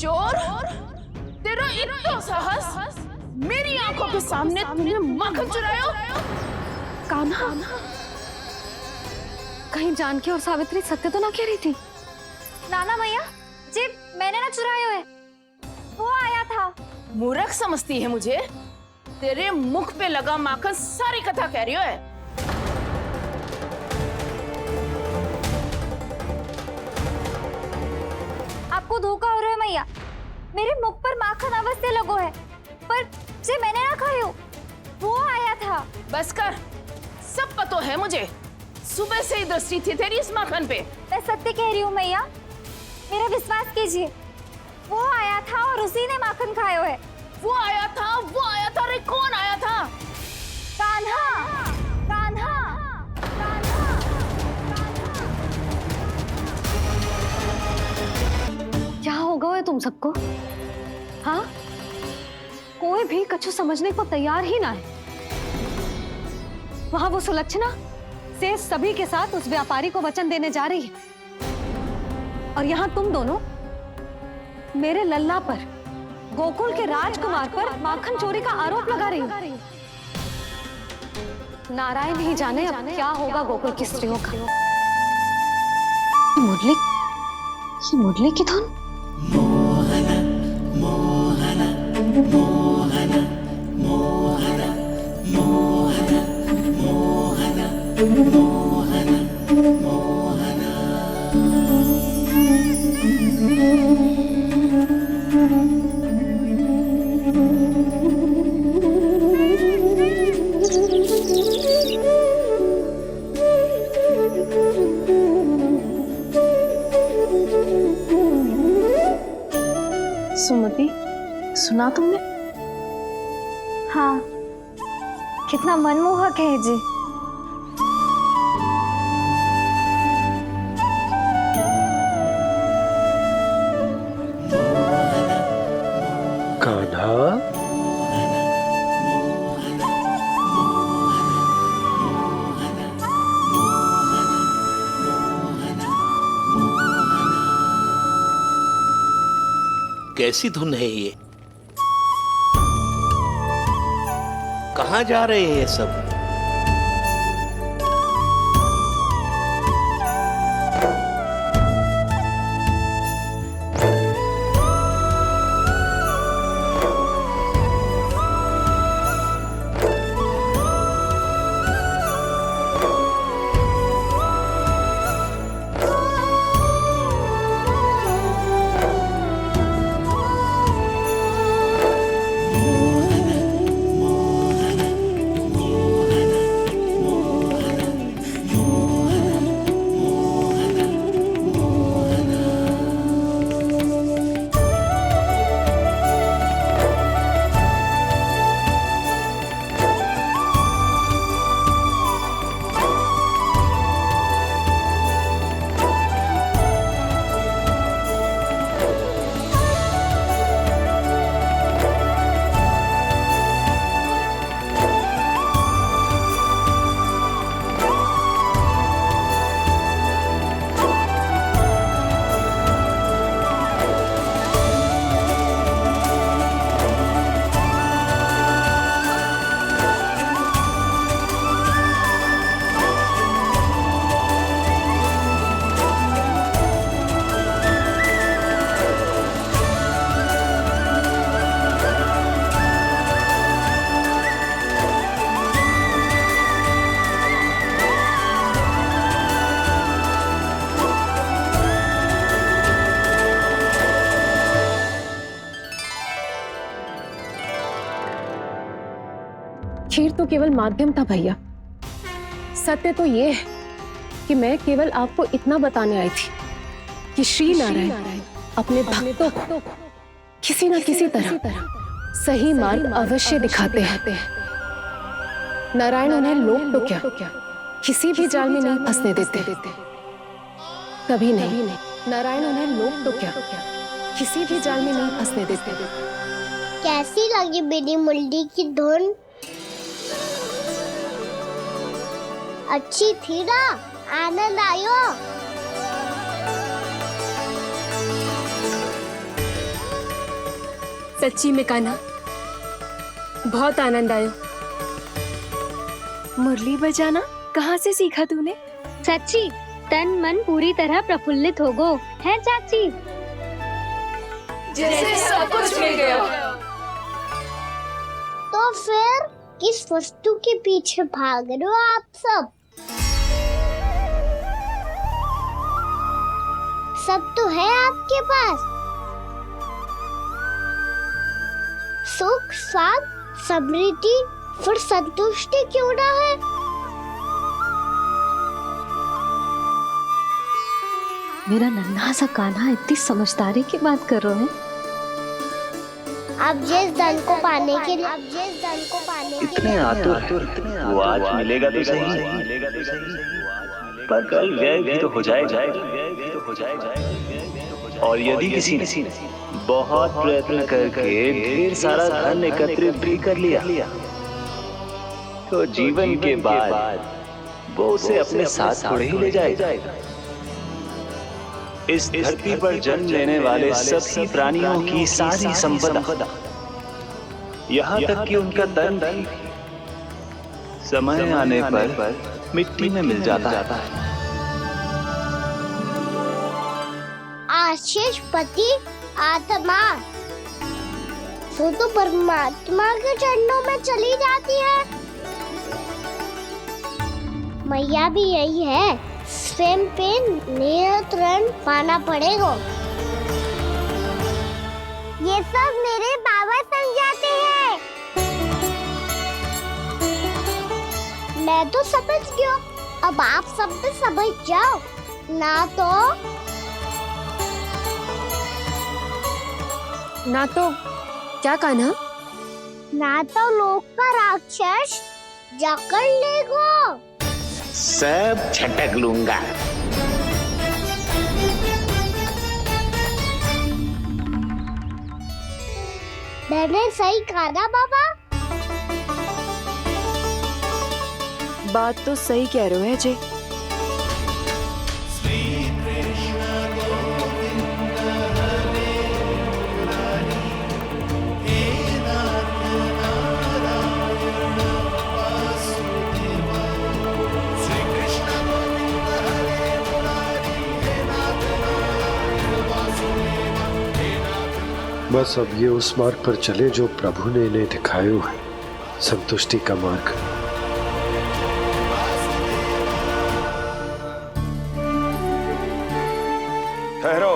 चोर, तेरा इतना साहस, मेरी आंखों के सामने तूने माखन चुराया। कान्हा, कहीं जानकी और सावित्री सत्य तो ना कह रही थी? नाना मैया जी, मैंने ना चुराया है, वो आया था। मूर्ख समझती है मुझे? तेरे मुख पे लगा माखन सारी कथा कह रही है। आपको धोखा हो रहा है मैया, मेरे मुख पर माखन अवश्य लगो है, पर जे मैंने ना खायो, वो आया था। बस कर, सब पता है मुझे। सुबह से ही दृष्टि थी तेरी इस माखन पे। मैं सत्य कह रही हूँ मैया, मेरा विश्वास कीजिए, वो आया था और उसी ने माखन खायो है। वो आया था, वो आया था। अरे कौन आया था? कान्हा, कान्हा, कान्हा। क्या होगा है तुम सबको? हाँ, कोई भी कछु समझने को तैयार ही ना है। वहां वो सुलक्षणा से सभी के साथ उस व्यापारी को वचन देने जा रही है, और यहाँ तुम दोनों मेरे लल्ला पर, गोकुल के राजकुमार पर माखन चोरी का आरोप लगा रही हो। नारायण ही जाने अब क्या होगा गोकुल की स्त्रियों का। ये मुरली की धुन। मोहना मोहना मोहना मोहना मोहना मोहना मोहना मोहना। सुमति, सुना तुमने? हाँ, कितना मनमोहक है जी। कान्हा, कैसी धुन है ये? कहाँ जा रहे हैं ये सब? खीर तो केवल माध्यम था भैया। सत्य तो ये है कि मैं केवल आपको इतना बताने आई थी कि श्री नारायण अपने भक्तों को किसी न किसी तरह सही मार्ग अवश्य दिखाते हैं। नारायण उन्हें लोग तो क्या किसी भी जाल में नहीं फंसने देते, कभी नहीं। नारायण उन्हें लोग तो क्या किसी भी जाल में नहीं फंसने देते। कैसी लगी मेरी मुरली की धुन? अच्छी थी ना? आनंद आयो? सच्ची में कान्हा बहुत आनंद आया। मुरली बजाना कहाँ से सीखा तूने? सच्ची तन मन पूरी तरह प्रफुल्लित हो गो है चाची। जैसे सब कुछ मिल गया। तो फिर किस वस्तु के पीछे भाग रहे हो आप सब? सब तो है आपके पास। सुख, स्वाद, समृद्धि, फिर संतुष्टि क्यों ना है? मेरा नन्हा सा कान्हा इतनी समझदारी की बात कर रहे हैं। अब जिस धन को पाने के लिए इतने आतुर वो आज मिलेगा तो सही, पर कल व्यय भी तो हो जाएगा। और यदि किसी ने बहुत प्रयत्न करके ढेर सारा धन एकत्रित भी कर लिया, तो जीवन के बाद वो उसे अपने साथ थोड़े ही ले जाएगा। इस धरती पर जन्म लेने वाले सभी प्राणियों की सारी संपदा, यहाँ तक कि उनका तन भी समय आने पर मिट्टी में मिल जाता है। आशीष पति आत्मा तो परमात्मा के चरणों में चली जाती है। मैया भी यही है, स्वयं पे नियंत्रण पाना पड़ेगा। ये सब मेरे बाबा समझाते हैं। मैं तो समझ गया, अब आप सब भी समझ जाओ ना तो क्या कान्हा? ना तो लोक का राक्षस जकड़ लेगा। सब झटक लूंगा। मैंने सही कहा ना बाबा? बात तो सही कह रहे हो अजय। बस अब ये उस मार्ग पर चले जो प्रभु ने इन्हें दिखाया है, संतुष्टि का मार्ग। ठहरो।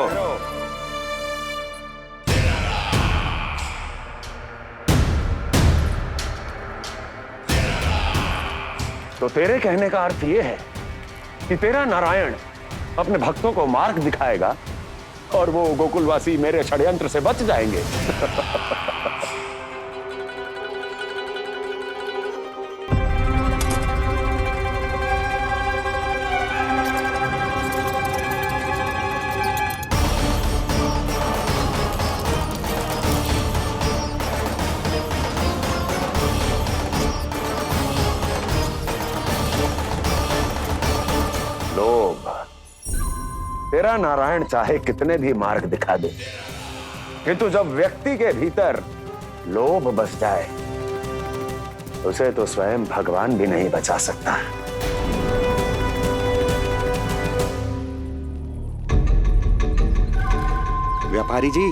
तो तेरे कहने का अर्थ यह है कि तेरा नारायण अपने भक्तों को मार्ग दिखाएगा और वो गोकुलवासी मेरे षड्यंत्र से बच जाएंगे। लोभ। तेरा नारायण चाहे कितने भी मार्ग दिखा दे, किंतु जब व्यक्ति के भीतर लोभ बस जाए, उसे तो स्वयं भगवान भी नहीं बचा सकता। व्यापारी जी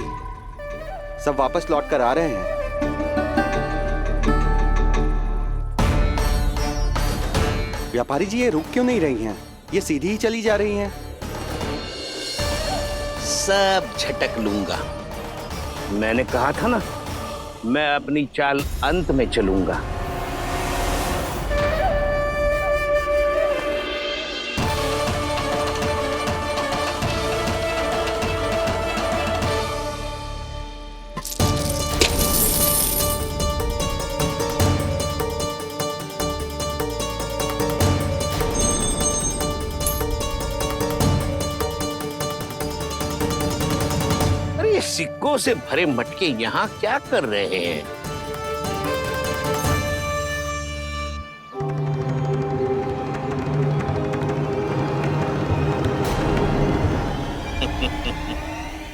सब वापस लौट कर आ रहे हैं। व्यापारी जी ये रुक क्यों नहीं रही हैं? ये सीधी ही चली जा रही हैं। सब झटक लूंगा। मैंने कहा था ना, मैं अपनी चाल अंत में चलूंगा। सिक्कों से भरे मटके यहाँ क्या कर रहे हैं?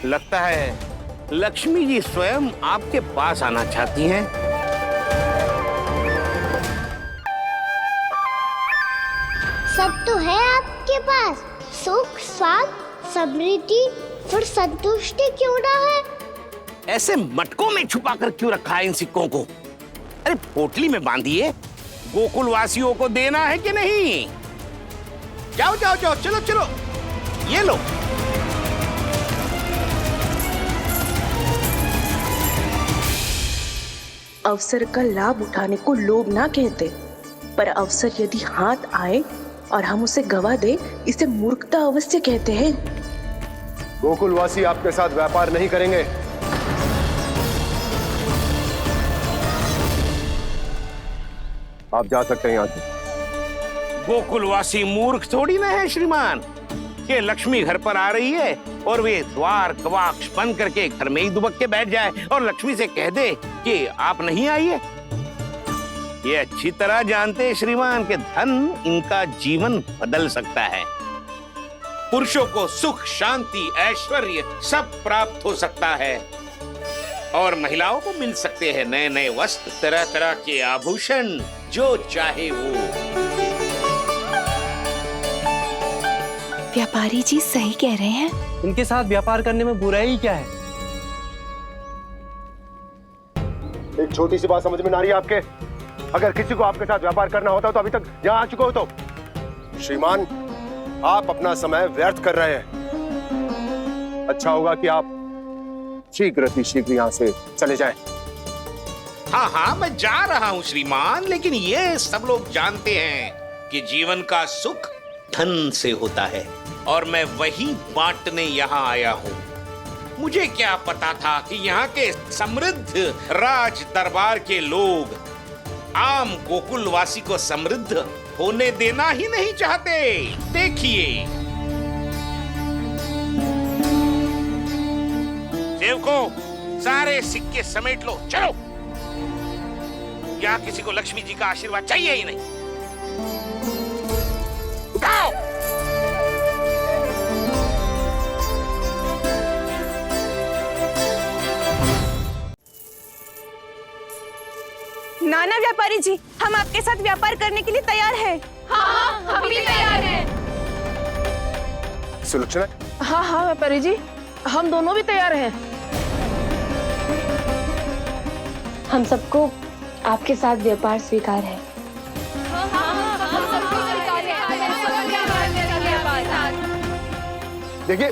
लगता है लक्ष्मी जी स्वयं आपके पास आना चाहती हैं। सब तो है आपके पास, सुख, स्वाद, समृद्धि, फिर संतुष्टि क्यों ना है? ऐसे मटकों में छुपा कर क्यों रखा है इन सिक्कों को? अरे पोटली में बांधिए, गोकुल वासियों को देना है कि नहीं? जाओ जाओ जाओ, चलो चलो, ये लो। अवसर का लाभ उठाने को लोभ ना कहते, पर अवसर यदि हाथ आए और हम उसे गवा दे, इसे मूर्खता अवश्य कहते हैं। गोकुलवासी आपके साथ व्यापार नहीं करेंगे। आप जा सकते हैं यहाँ से। गोकुलवासी मूर्ख थोड़ी ना है श्रीमान। ये लक्ष्मी घर पर आ रही है और वे द्वार कवाक्ष बंद करके घर में ही दुबक के बैठ जाए और लक्ष्मी से कह दे कि आप नहीं आइए। ये अच्छी तरह जानते हैं श्रीमान कि धन इनका जीवन बदल सकता है। पुरुषों को सुख, शांति, ऐश्वर्य सब प्राप्त हो सकता है और महिलाओं को मिल सकते हैं नए नए वस्त्र, तरह तरह के आभूषण, जो चाहे वो। व्यापारी जी सही कह रहे हैं। इनके साथ व्यापार करने में बुराई क्या है? एक छोटी सी बात समझ में ना रही है आपके? अगर किसी को आपके साथ व्यापार करना होता तो अभी तक यहाँ आ चुके हो। तो श्रीमान, आप अपना समय व्यर्थ कर रहे हैं। अच्छा होगा कि आप शीघ्र ही शीघ्र यहाँ से चले जाएं। हाँ हाँ, मैं जा रहा हूँ श्रीमान, लेकिन ये सब लोग जानते हैं कि जीवन का सुख धन से होता है और मैं वही बांटने यहाँ आया हूँ। मुझे क्या पता था कि यहाँ के समृद्ध राज दरबार के लोग आम गोकुलवासी को समृद्ध होने देना ही नहीं चाहते। देखिए, सेवकों, सारे सिक्के समेट लो, चलो। यहाँ किसी को लक्ष्मी जी का आशीर्वाद चाहिए ही नहीं। उठाओ। नाना व्यापारी जी, हम आपके साथ व्यापार करने के लिए तैयार हैं। हाँ, हम भी तैयार हैं। सुलक्षणा? हाँ हाँ व्यापारी जी, हम दोनों भी तैयार हैं। हम सबको आपके साथ व्यापार स्वीकार है। देखिए,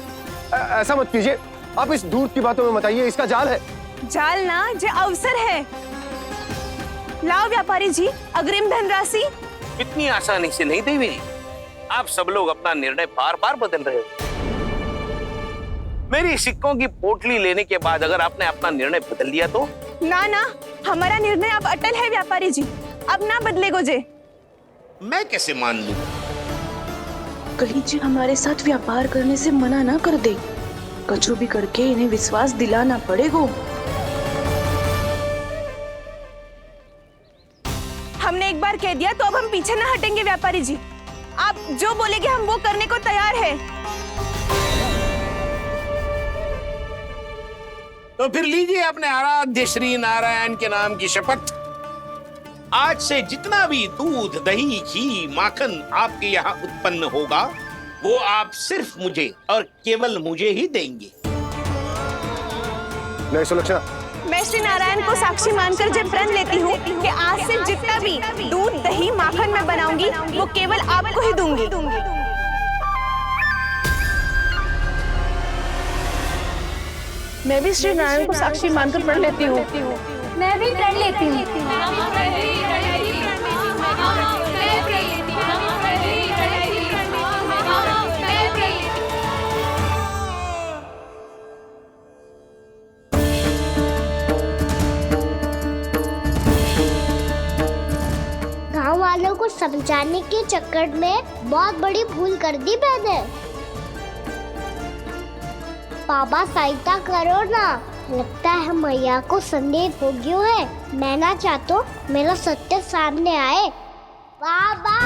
ऐसा मत कीजिए। आप इस दूध की बातों में मत आइए, इसका जाल है। जाल ना, जे अवसर है। लाओ व्यापारी जी, अग्रिम धनराशि। इतनी आसानी से नहीं देवी जी। आप सब लोग अपना निर्णय बार बार बदल रहे हो। मेरी सिक्कों की पोटली लेने के बाद अगर आपने अपना निर्णय बदल दिया तो? ना ना, हमारा निर्णय अब अटल है व्यापारी जी, अब ना बदलेगो जे। मैं कैसे मान लूं? कहीं जी हमारे साथ व्यापार करने से मना ना कर दे। कछु भी करके इन्हें विश्वास दिलाना पड़ेगा। हमने एक बार कह दिया तो अब हम पीछे ना हटेंगे व्यापारी जी। आप जो बोलेंगे हम वो करने को तैयार है। तो फिर लीजिए अपने आराध्य श्री नारायण के नाम की शपथ। आज से जितना भी दूध, दही, घी, माखन आपके यहाँ उत्पन्न होगा वो आप सिर्फ मुझे और केवल मुझे ही देंगे। नहीं सुलक्षणा, मैं श्री नारायण को साक्षी मानकर जब प्रण लेती हूँ कि आज से जितना भी दूध, दही, माखन मैं बनाऊंगी वो केवल आपको ही दूंगी। मैं भी श्री नारायण को साक्षी मानकर प्रण लेती हूँ। मैं भी प्रण लेती हूँ। गांव वालों को समझाने के चक्कर में बहुत बड़ी भूल कर दी मैंने। बाबा सहायता करो ना, लगता है मैया को संदेह हो गया है। मैं ना चाहता मेरा सत्य सामने आए। बाबा!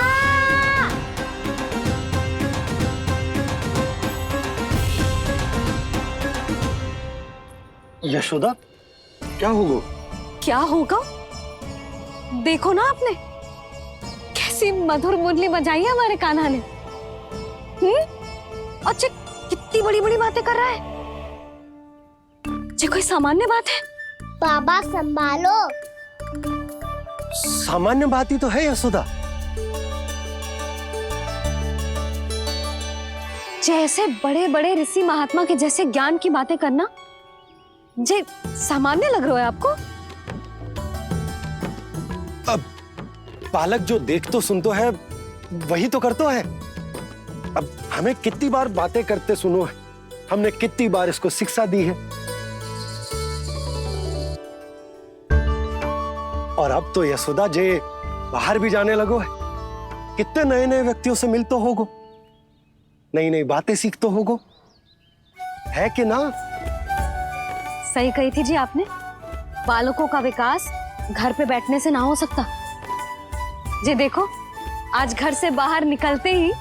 यशोदा, क्या होगा? क्या होगा? देखो ना आपने कैसी मधुर मुरली बजाई है हमारे कान्हा ने। और जे कितनी बड़ी बड़ी बातें कर रहा है। ये कोई सामान्य बात है? बाबा संभालो। सामान्य बात ही तो है यशोदा। जैसे बड़े बड़े ऋषि महात्मा के जैसे ज्ञान की बातें करना जे सामान्य लग रहा है आपको? अब बालक जो देख तो सुन तो है, वही तो कर तो है। अब हमें कितनी बार बातें करते सुनो है, हमने कितनी बार इसको शिक्षा दी है। और अब तो यशोदा जे बाहर भी जाने लगो है, कितने नए नए व्यक्तियों से मिल तो होगो, नई नई बातें सीख तो होगो, है कि ना? सही कही थी जी आपने। बालकों का विकास घर पे बैठने से ना हो सकता। जी देखो, आज घर से बाहर निकलते ही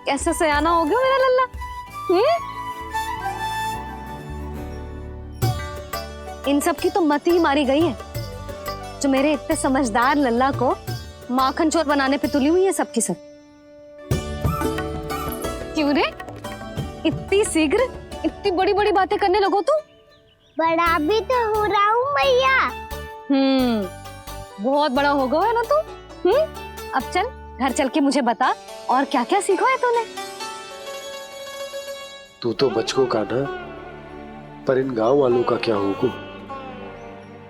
कैसे सयाना हो गया मेरा लल्ला। इन सब की तो मत ही मारी गई है, जो मेरे इतने समझदार लल्ला को माखन चोर बनाने पे तुली हुई है सबकी सब। क्यों रे, इतनी शीघ्र इतनी बड़ी बड़ी बातें करने लगो तू? बड़ा भी तो हो रहा हूँ मैया। बहुत बड़ा हो गया है ना तू। अब चल घर चल के मुझे बता और क्या क्या सीखा है तूने। तू तो बचको कान्हा, पर इन गांव वालों का क्या होगा?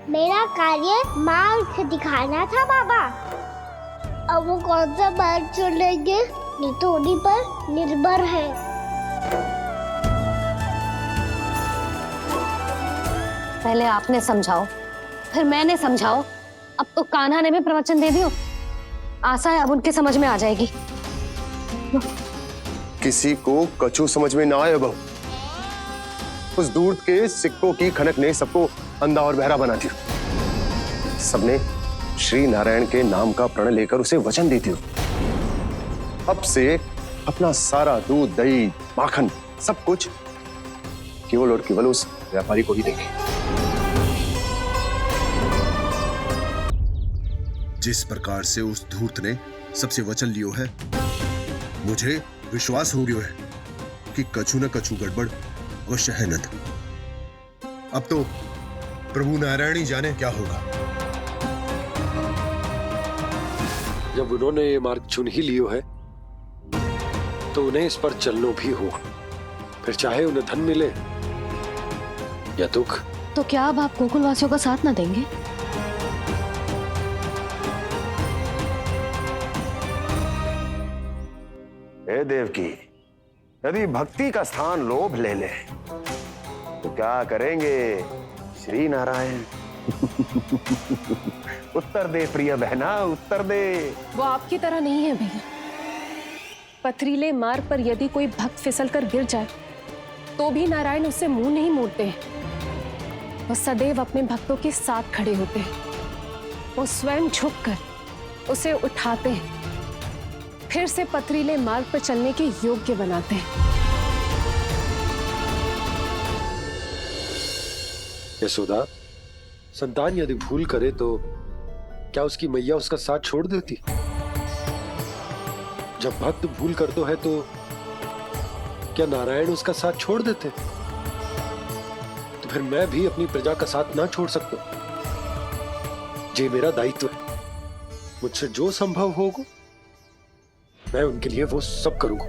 मेरा कार्य मार्ग दिखाना था बाबा। अब वो कौन सा मार्ग चुनेंगे, ये तो उन्हीं पर निर्भर है। पहले आपने समझाओ, फिर मैंने समझाओ। अब तो कान्हा ने भी प्रवचन दे दियो। आशा है अब उनके समझ में आ जाएगी। किसी को कछु समझ में ना आए बहू। उस दूर के सिक्कों की खनक ने सबको अंधा और बहरा बना दिया। सबने श्री नारायण के नाम का प्रण लेकर उसे वचन देती हो। अब से अपना सारा दूध, दही, माखन सब कुछ केवल और केवल उस व्यापारी को ही देंगे। जिस प्रकार से उस धूर्त ने सबसे वचन लियो है, मुझे विश्वास हो गया है कि कछु न कछु गड़बड़ अवश्य है नंद। अब तो प्रभु नारायण ही जाने क्या होगा। जब उन्होंने ये मार्ग चुन ही लियो है, तो उन्हें इस पर चलना भी हो, फिर चाहे उन्हें धन मिले या दुख। तो क्या अब आप गोकुल वासियों का साथ न देंगे? हे देवकी, यदि भक्ति का स्थान लोभ ले ले तो क्या करेंगे श्री नारायण? उत्तर दे प्रिय बहना, उत्तर दे। वो आपकी तरह नहीं है भैया। पथरीले मार्ग पर यदि कोई भक्त फिसल कर गिर जाए तो भी नारायण उससे मुंह नहीं मोड़ते हैं। वो सदैव अपने भक्तों के साथ खड़े होते हैं। वो स्वयं झुककर उसे उठाते हैं, फिर से पथरीले मार्ग पर चलने के योग्य बनाते हैं। यशोदा, संतान यदि भूल करे तो क्या उसकी मैया उसका साथ छोड़ देती? जब भक्त भूल करता है तो क्या नारायण उसका साथ छोड़ देते? तो फिर मैं भी अपनी प्रजा का साथ ना छोड़ सकता। ये मेरा दायित्व है। मुझसे जो संभव होगा मैं उनके लिए वो सब करूंगा।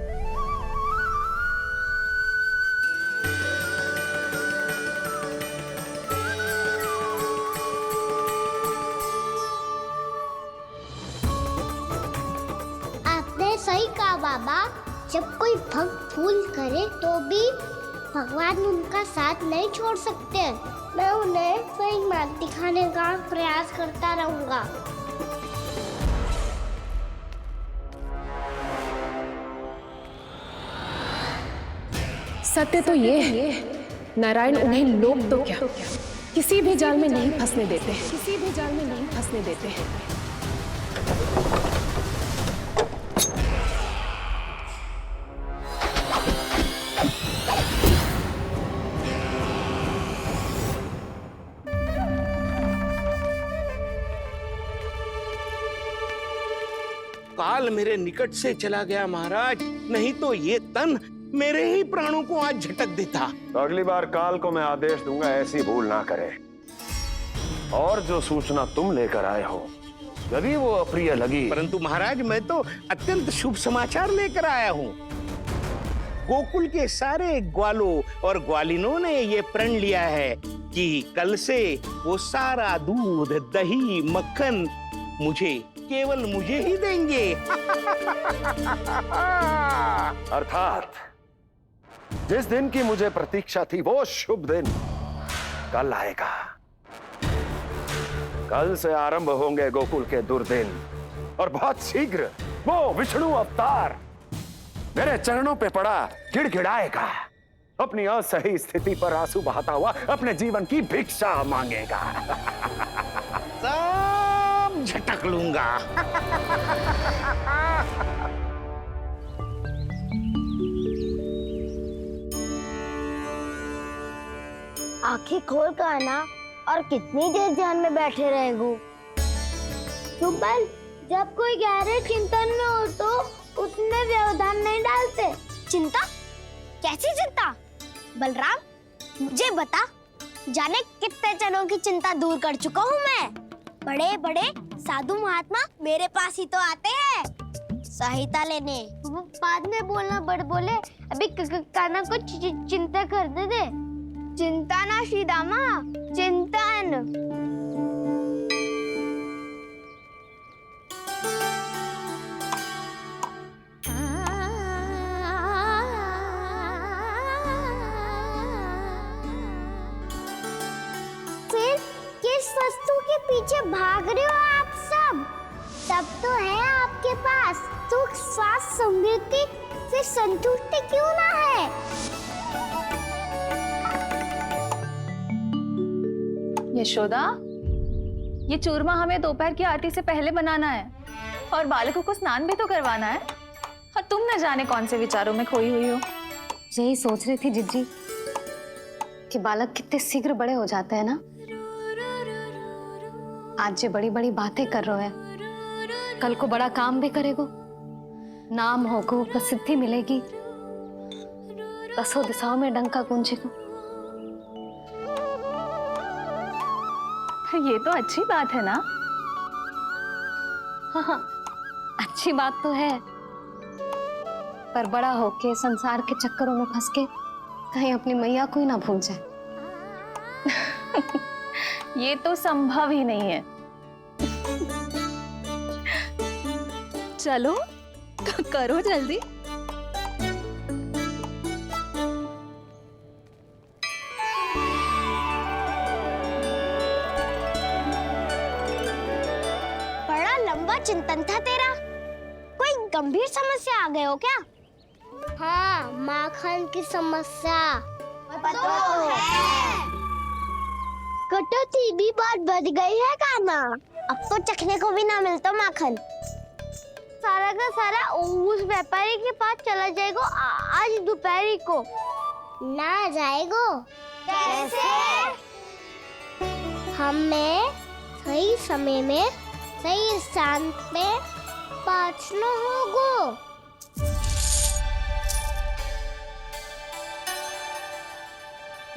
आपने सही कहा बाबा। जब कोई भक्त भूल करे तो भी भगवान उनका साथ नहीं छोड़ सकते। मैं उन्हें सही मार्ग दिखाने का प्रयास करता रहूंगा। सत्य तो ये है, नारायण उन्हें लोग तो क्या किसी भी जाल में नहीं फंसने देते हैं। किसी भी जाल में नहीं फंसने देते हैं। काल मेरे निकट से चला गया महाराज, नहीं तो ये तन मेरे ही प्राणों को आज झटक देता। तो अगली बार काल को मैं आदेश दूंगा ऐसी भूल ना करे। और जो सूचना तुम लेकर आए हो यदि वो अप्रिय लगी, परंतु महाराज मैं तो अत्यंत शुभ समाचार लेकर आया हूँ। गोकुल के सारे ग्वालों और ग्वालिनों ने ये प्रण लिया है कि कल से वो सारा दूध, दही, मक्खन मुझे, केवल मुझे ही देंगे। अर्थात जिस दिन की मुझे प्रतीक्षा थी वो शुभ दिन कल आएगा। कल से आरंभ होंगे गोकुल के दुर्दिन और बहुत शीघ्र वो विष्णु अवतार मेरे चरणों पे पड़ा गिड़गिड़ाएगा, अपनी असही स्थिति पर आंसू बहाता हुआ अपने जीवन की भिक्षा मांगेगा। सब झटक लूंगा। आंखें खोल कर आना और कितनी देर ध्यान में बैठे रहेगो। सुबह जब कोई गहरे चिंतन में हो तो उसमें व्यवधान नहीं डालते। चिंता? कैसी चिंता? बलराम मुझे बता, जाने कितने जनों की चिंता दूर कर चुका हूँ मैं। बड़े बड़े साधु महात्मा मेरे पास ही तो आते हैं सहायता लेने। बाद में बोलना बड़ बोले, अभी काना को चिंता करने दे। चिंता ना श्रीदामा, चिंतन। फिर किस वस्तु के पीछे भाग रहे हो आप सब? सब तो है आपके पास। सुख, स्वास्थ्य, समृद्धि से संतुष्टि क्यों ना है? यशोदा, ये चूरमा हमें दोपहर की आरती से पहले बनाना है और बालकों को स्नान भी तो करवाना है। और तुम न जाने कौन से विचारों में खोई हुई हो। यही सोच रही थी जिज्जी कि बालक कितने शीघ्र बड़े हो जाते हैं ना। आज जे बड़ी बड़ी बातें कर रहे हैं, कल को बड़ा काम भी करेगो, नाम होगो, प्रसिद्धि मिलेगी, दसों दिशाओं में डंका गूंजेगो। ये तो अच्छी बात है ना? हाँ, अच्छी बात तो है, पर बड़ा होके संसार के चक्करों में फंस के कहीं अपनी मैया को ही ना भूल जाए। ये तो संभव ही नहीं है। चलो करो जल्दी। बड़ा लंबा चिंतन था तेरा। कोई गंभीर समस्या आ गए हो क्या? हाँ, माखन की समस्या। तो है। कटौती भी बहुत बढ़ गई है काना। अब तो चखने को भी ना मिलता माखन। सारा का सारा उस व्यापारी के पास चला जाएगा आज दोपहर को। ना जाएगो? कैसे? हमें सही समय में सही स्थान पे पहुंचना होगा।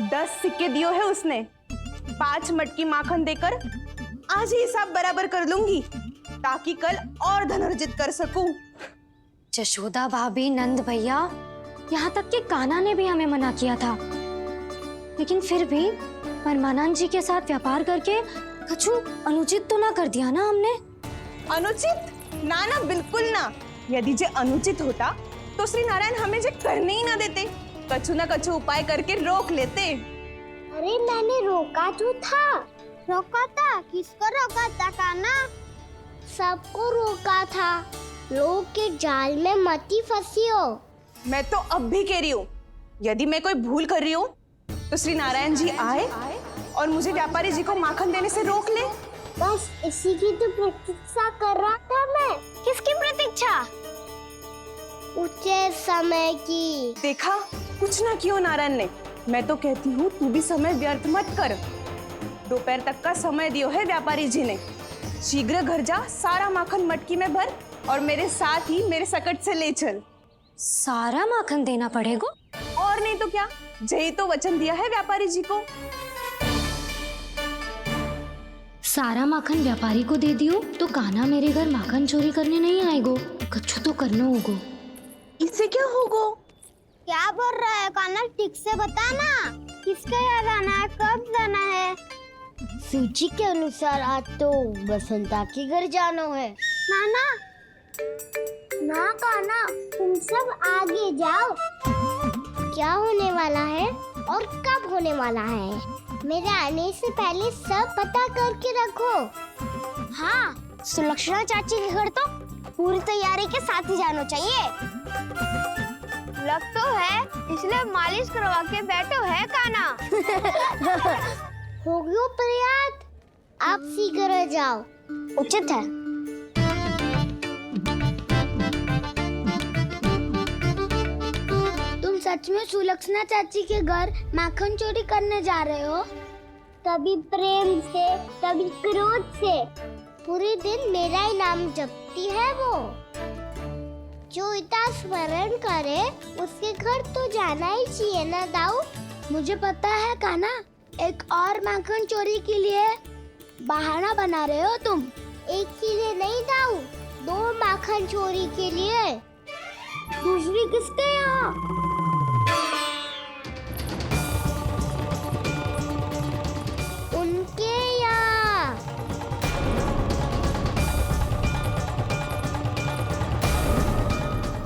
दस सिक्के दियो है उसने, 5 मटकी माखन देकर आज ही हिसाब बराबर कर लूंगी ताकि कल और धन अर्जित कर सकूं। जशोदा भाभी, नंद भैया, यहाँ तक कि कान्हा ने भी हमें मना किया था, लेकिन फिर भी परमानंद जी के साथ व्यापार करके कछु अनुचित तो ना कर दिया ना हमने? अनुचित? ना ना, बिल्कुल ना। यदि जे अनुचित होता तो श्री नारायण हमें जे करने ही ना देते, कछु ना कछु उपाय करके रोक लेते। अरे मैंने रोका तो था। रोका था? किसको रोका था कान्हा? सबको रोका था। लोग के जाल में मती फंसी हो। मैं तो अब भी कह रही हूँ, यदि मैं कोई भूल कर रही हूँ तो श्री नारायण जी आए और मुझे व्यापारी जी को माखन देने से रोक ले। बस इसी की तो प्रतीक्षा कर रहा था मैं। किसकी प्रतीक्षा? उचित समय की। देखा, कुछ ना किया नारायण ने। मैं तो कहती हूँ तू भी समय व्यर्थ मत कर। दोपहर तक का समय दियो है व्यापारी जी ने। शीघ्र घर जा, सारा माखन मटकी में भर और मेरे साथ ही मेरे सकट से ले चल। सारा माखन देना पड़ेगा? और नहीं तो क्या, जय तो वचन दिया है व्यापारी जी को। सारा माखन व्यापारी को दे दियो तो कान्हा मेरे घर माखन चोरी करने नहीं आएगो। कुछ तो करना होगा। इससे क्या होगा? क्या बोल रहा है कान्हा, ठीक से बताना। किसका यहाँ जाना है, कब जाना है? सूची के अनुसार आज तो बसंता के घर जाना है। नाना ना कान्हा, तुम सब आगे जाओ। क्या होने वाला है और कब होने वाला है, मेरे आने से पहले सब पता करके रखो। हाँ, सुलक्षणा चाची के घर तो पूरी तैयारी के साथ ही जाना चाहिए। लग तो है, इसलिए मालिश करवा के बैठो है कान्हा। हो गयो प्रयास, आप शीघ्र जाओ, उचित है। तुम सच में सुलक्षणा चाची के घर माखन चोरी करने जा रहे हो? कभी प्रेम से, कभी क्रोध से, पूरे दिन मेरा ही नाम जपती है वो। जो इतना स्मरण करे उसके घर तो जाना ही चाहिए ना दाऊ। मुझे पता है कान्हा, एक और माखन चोरी के लिए बहाना बना रहे हो तुम। एक के लिए नहीं दाऊ, 2 माखन चोरी के लिए। दूसरी किसके यहाँ? उनके यहाँ।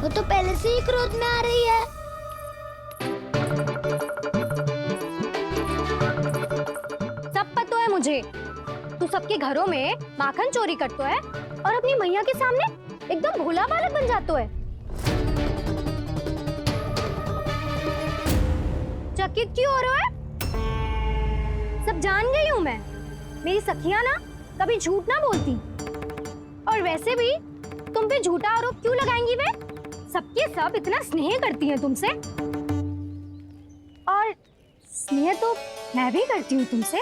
वो तो पहले से ही क्रोध में आ रही है। सब पता है मुझे, तू सबके घरों में माखन चोरी करतो है और अपनी मैया के सामने एकदम भोला बालक बन जातो है। चकित क्यों हो रहे हो? सब जान गई हूँ मैं। मेरी सखियां ना कभी झूठ ना बोलती, और वैसे भी तुम पे झूठा आरोप क्यों लगाएंगी वे? सबके सब इतना स्नेह करती हैं तुमसे, और स्नेह तो मैं भी करती हूँ तुमसे।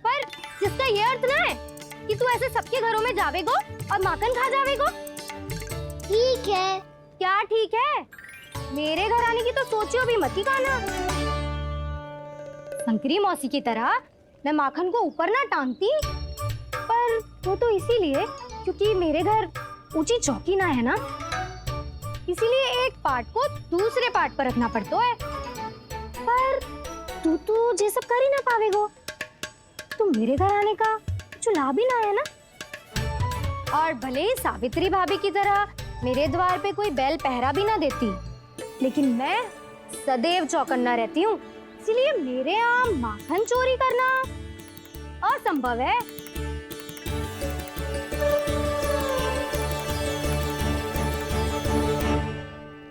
पर जिसका ये अर्थ ना है कि तू ऐसे सबके घरों में जावेगो और माखन खा जावेगो। ठीक है। क्या ठीक है? मेरे घर आने की तो सोचियो भी मत ही कान्हा। शंकरी मौसी की तरह मैं माखन को ऊपर ना टांगती, पर वो तो इसीलिए क्योंकि मेरे घर ऊंची चौकी ना है ना, इसीलिए एक पार्ट को दूसरे पार्ट पर रखना पड़ता है। पर तू तो ये सब कर ही ना पावेगो, तो मेरे घर आने का कुछ लाभ ही ना है ना। और भले ही सावित्री भाभी की तरह मेरे द्वार पे कोई बैल पहरा भी ना देती, लेकिन मैं सदैव चौकन्ना रहती हूँ, इसलिए मेरे यहाँ माखन चोरी करना असंभव है।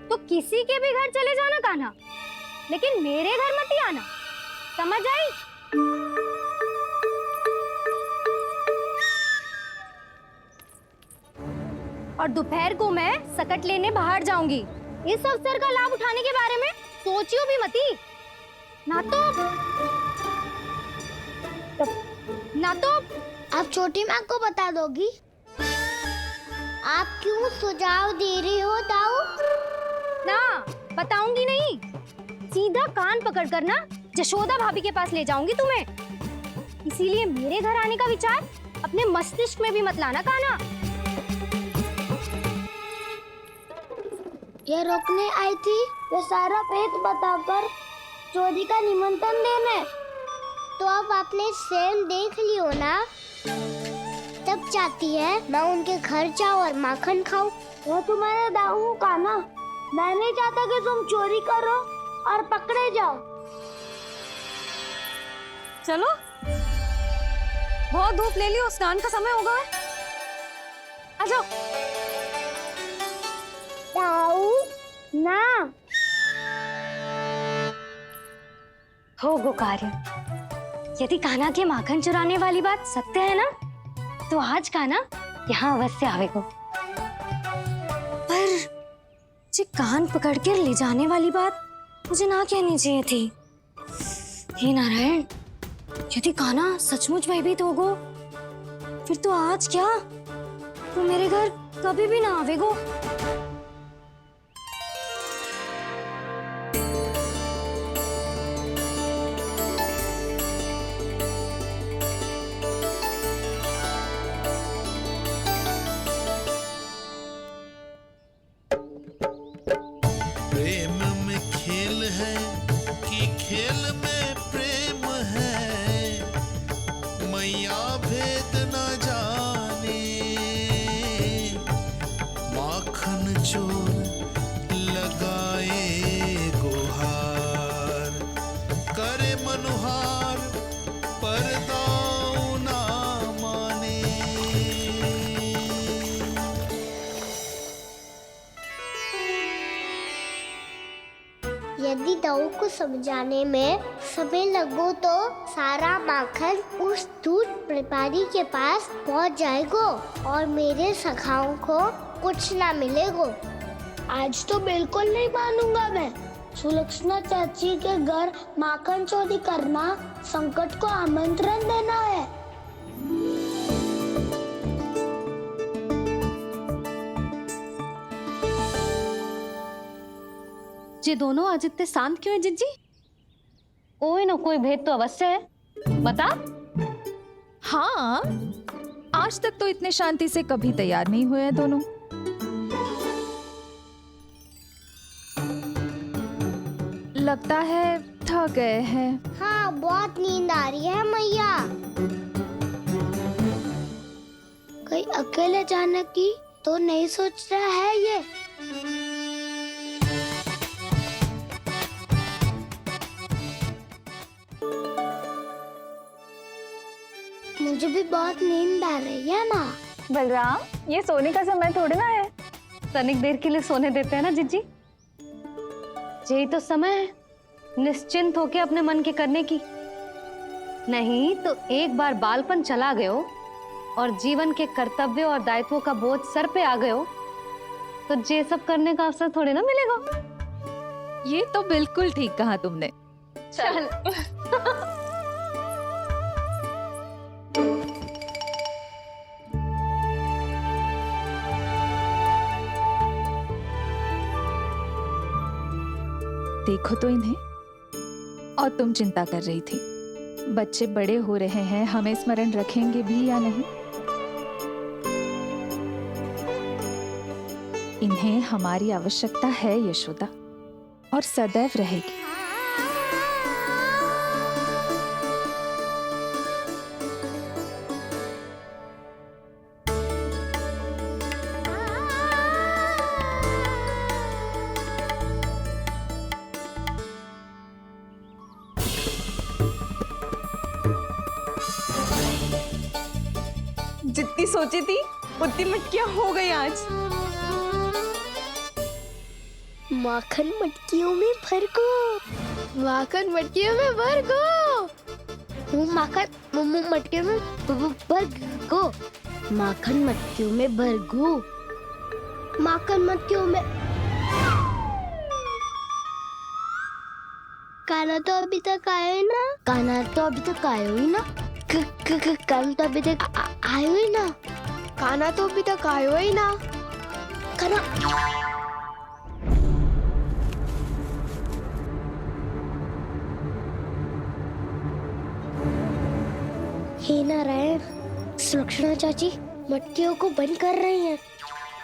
तो किसी के भी घर चले जाना कान्हा, लेकिन मेरे घर मत ही आना, समझ आई? और दोपहर को मैं सकट लेने बाहर जाऊंगी। इस अवसर का लाभ उठाने के बारे में सोचियो भी मती, ना तो आप छोटी माँ को बता दोगी? आप क्यों सुझाव दे रही हो दाऊ? ना, बताऊंगी नहीं। सीधा कान पकड़ कर ना जशोदा भाभी के पास ले जाऊंगी तुम्हें। इसीलिए मेरे घर आने का विचार अपने मस्तिष्क में भी मत लाना कान्हा। ये रोकने आई थी ये सारा भेद बताकर चोरी का निमंत्रण देने। तो अब आपने स्वयं देख लियो ना, तब चाहती है मैं उनके घर जाऊं और माखन खाऊं। वो तुम्हारा दाऊ कान्हा, मैं नहीं चाहता कि तुम चोरी करो और पकड़े जाओ। चलो, बहुत धूप ले लियो, स्नान का समय होगा। आ जाओ। दाऊ ना हो गो कार्य। यदि कान्हा के माखन चुराने वाली बात सत्य है ना, तो आज कान्हा यहाँ अवश्य आवेगो। पर जे कान पकड़ कर ले जाने वाली बात मुझे ना कहनी चाहिए थी। हे नारायण, यदि कान्हा सचमुच भयभीत होगो फिर तो आज क्या, तू मेरे घर कभी भी ना आवेगो। प्रेम में खेल है कि खेल में प्रेम है, मैया भेद न जाने। माखन चोर लगाए गुहार, करे मनुहार पर दाऊ ना माने। यदि दाऊ को समझाने में समय लगो तो सारा माखन उस दूध व्यापारी के पास पहुंच जाएगो और मेरे सखाओं को कुछ ना मिलेगो। आज तो बिल्कुल नहीं मानूंगा मैं। सुलक्षणा चाची के घर माखन चोरी करना संकट को आमंत्रण देना है। ये दोनों आज इतने शांत क्यों है जिज्जी? कोई ना कोई भेद तो अवश्य है, बता। हाँ, आज तक तो इतने शांति से कभी तैयार नहीं हुए हैं दोनों। लगता है थक गए हैं। हाँ, बहुत नींद आ रही है मैया। कहीं अकेले जाने की तो नहीं सोच रहा है ये? मुझे भी बहुत नींद आ रही है माँ। बलराम, ये सोने का समय थोड़ी ना है। तनिक देर के लिए सोने देते हैं ना जिज्जी। यही तो समय है निश्चिंत होके अपने मन के करने की। नहीं तो एक बार बालपन चला गयो और जीवन के कर्तव्यों और दायित्वों का बोझ सर पे आ गयो तो ये सब करने का अवसर थोड़ी ना मिलेगा। ये तो बिल्कुल ठीक कहा तुमने। चल देखो तो इन्हें। और तुम चिंता कर रही थी बच्चे बड़े हो रहे हैं, हमें स्मरण रखेंगे भी या नहीं। इन्हें हमारी आवश्यकता है यशोदा, और सदैव रहेगी। जितनी सोची थी उतनी मटकियां हो गई आज। माखन मटकियों में भर गो। माखन मटकियों में भर गो। माखन मटकियों में भर गो। माखन मटकियों में भर गो। माखन मटकियों में। काना तो अभी तक आया ही ना। काना तो अभी तक आया ही ना। काना तो अभी तक आयो ही ना। काना तो अभी तक आयो ही ना। काना हे नारायण, सुलक्षणा चाची मटकियों को बंद कर रही हैं।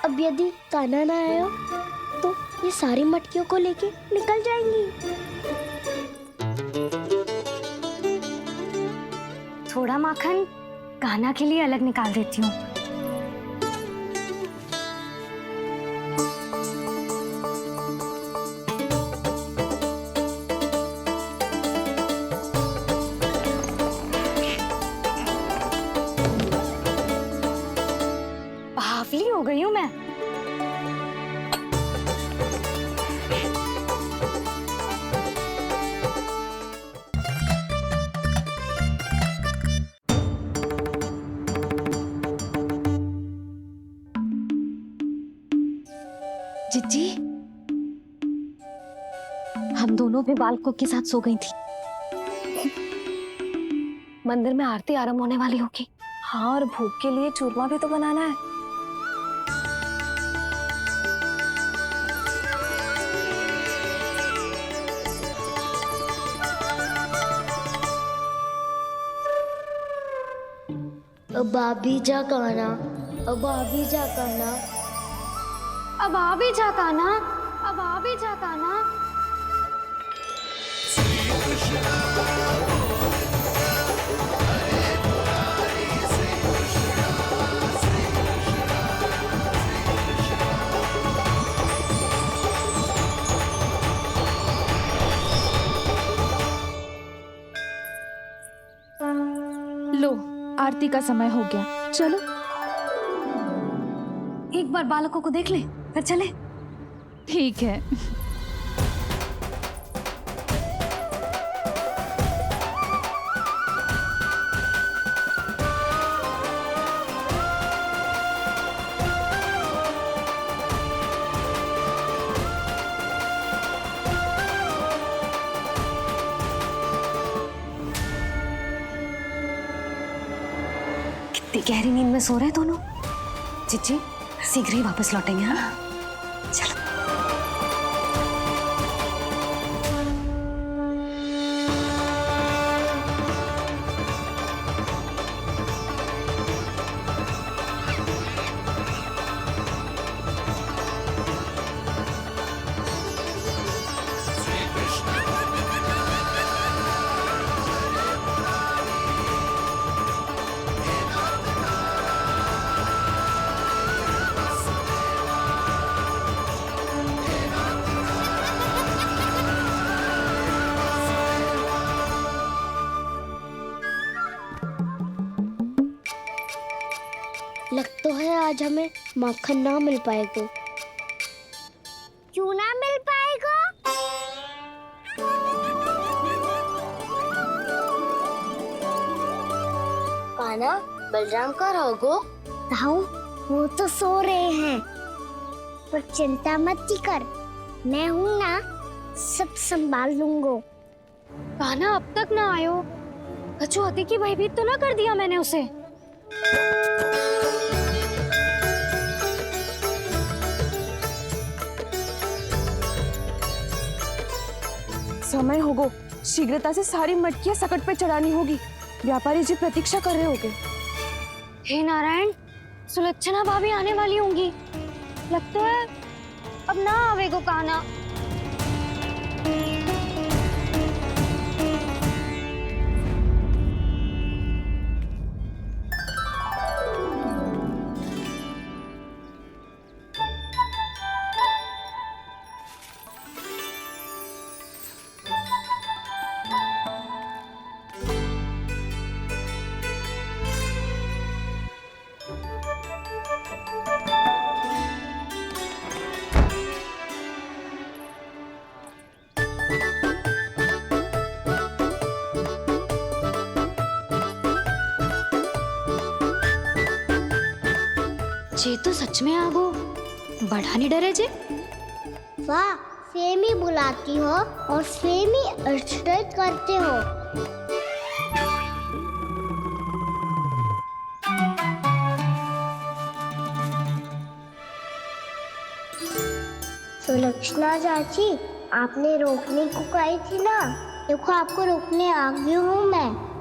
अब यदि काना ना आया तो ये सारी मटकियों को लेके निकल जाएंगी। थोड़ा माखन कान्हा के लिए अलग निकाल देती हूँ। बावली हो गई हूँ मैं। जिज्जी, हम दोनों भी बालकों के साथ सो गई थी। मंदिर में आरती आरंभ होने वाली होगी। हाँ, और भूख के लिए चूरमा भी तो बनाना है। अब आ भी जा काना, अब आ भी जा काना। अब आ भी जा काना, अब आ भी जा काना। लो, आरती का समय हो गया, चलो। एक बार बालकों को देख ले, फिर चले। ठीक है। कितनी गहरी नींद में सो रहे हैं दोनों। जीजी शीघ्र ही वापस लौटेंगे। हाँ चलो। लग तो है आज हमें माखन ना मिल पाएगा। क्यों ना मिल पाएगा? काना, बलराम का रहोगो? ताऊ, वो तो सो रहे हैं। पर चिंता मत कर, मैं हूँ ना, सब संभाल लूंगा। कान्हा अब तक ना आयो। कछु हाथी की भयभीत तो ना कर दिया मैंने उसे? समय होगो, शीघ्रता से सारी मटकियां सकट पे चढ़ानी होगी। व्यापारी जी प्रतीक्षा कर रहे होंगे। हे नारायण, सुलक्षणा भाभी आने वाली होंगी। लगता है अब ना आवेगो कान्हा। जे तो सच में आगो, बड़ा नहीं डरे जे। वाह, सेम ही बुलाती हो और सेम ही अर्चना करते हो। सुलक्षणा चाची, आपने रोकने को कही थी ना, देखो आपको रोकने आ गई हूँ मैं।